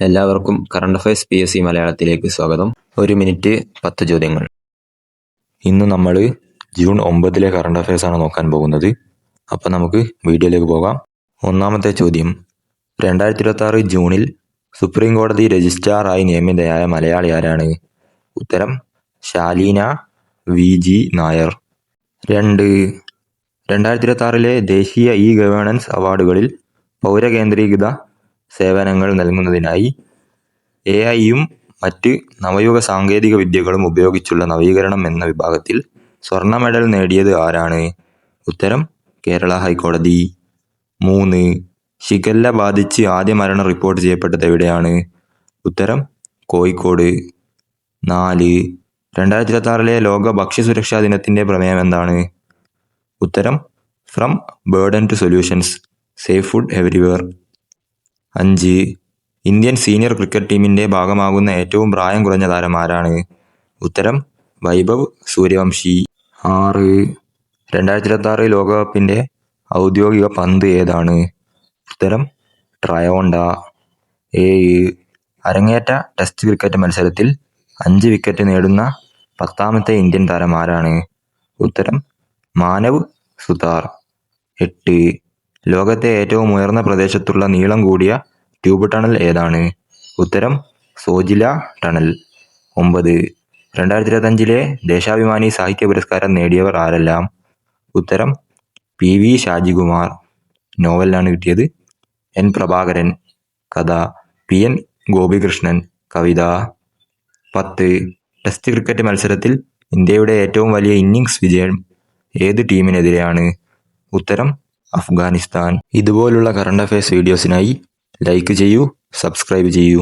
എല്ലാവർക്കും current affairs PSC മലയാളത്തിലേക്ക് സ്വാഗതം. 1 മിനിറ്റ് 10 ചോദ്യങ്ങൾ. ഇന്ന് നമ്മൾ ജൂൺ 9 കറണ്ട് അഫയേഴ്സ് ആണ് നോക്കാൻ പോകുന്നത്. അപ്പോൾ നമുക്ക് വീഡിയോയിലേക്ക് പോകാം. ഒന്നാമത്തെ ചോദ്യം, 2026 ജൂണിൽ സുപ്രീം കോടതി രജിസ്ട്രാറായി നിയമിതയായ മലയാളി ആരാണ്? ഉത്തരം ശാലീന VG നായർ. 2. 2026 ദേശീയ ഗവേണൻസ് അവാർഡുകളിൽ പൗരകേന്ദ്രീകൃത സേവനങ്ങൾ നൽകുന്നതിനായി AI-യും മറ്റ് നവയുഗ സാങ്കേതിക വിദ്യകളും ഉപയോഗിച്ചുള്ള നവീകരണം എന്ന വിഭാഗത്തിൽ സ്വർണ്ണ മെഡൽ നേടിയത് ആരാണ്? ഉത്തരം കേരള ഹൈക്കോടതി. 3. ഷിഗല്ല ബാധിച്ച് ആദ്യ മരണം റിപ്പോർട്ട് ചെയ്യപ്പെട്ടത് എവിടെയാണ്? ഉത്തരം കോഴിക്കോട്. 4. 2026 ലോക ഭക്ഷ്യസുരക്ഷാ ദിനത്തിന്റെ പ്രമേയം എന്താണ്? ഉത്തരം from burden to solutions, safe food everywhere. 5. Indian senior cricket ടീമിന്റെ ഭാഗമാകുന്ന ഏറ്റവും പ്രായം കുറഞ്ഞ താരം ആരാണ്? ഉത്തരം വൈഭവ് സൂര്യവംശി. 6. 2026 ലോകകപ്പിന്റെ ഔദ്യോഗിക പന്ത് ഏതാണ്? ഉത്തരം ട്രയോണ്ട. 7. അരങ്ങേറ്റ ടെസ്റ്റ് ക്രിക്കറ്റ് മത്സരത്തിൽ 5 വിക്കറ്റ് നേടുന്ന 10ാമത്തെ ഇന്ത്യൻ താരം ആരാണ്? ഉത്തരം മാനവ് സുതാർ. 8. ലോകത്തെ ഏറ്റവും ഉയർന്ന പ്രദേശത്തുള്ള നീളം കൂടിയ ട്യൂബ് ടണൽ ഏതാണ്? ഉത്തരം സോജില ടണൽ. 9. 2025 ദേശാഭിമാനി സാഹിത്യ പുരസ്കാരം നേടിയവർ ആരെല്ലാം? ഉത്തരം PV ഷാജികുമാർ, നോവലിനാണ് കിട്ടിയത്. N പ്രഭാകരൻ, കഥ. PN ഗോപികൃഷ്ണൻ, കവിത. 10. ടെസ്റ്റ് ക്രിക്കറ്റ് മത്സരത്തിൽ ഇന്ത്യയുടെ ഏറ്റവും വലിയ ഇന്നിംഗ്സ് വിജയം ഏത് ടീമിനെതിരെയാണ്? ഉത്തരം അഫ്ഗാനിസ്ഥാൻ. ഇതുപോലുള്ള കറണ്ട് അഫയേഴ്സ് വീഡിയോസിനായി ലൈക്ക് ചെയ്യൂ, സബ്സ്ക്രൈബ് ചെയ്യൂ.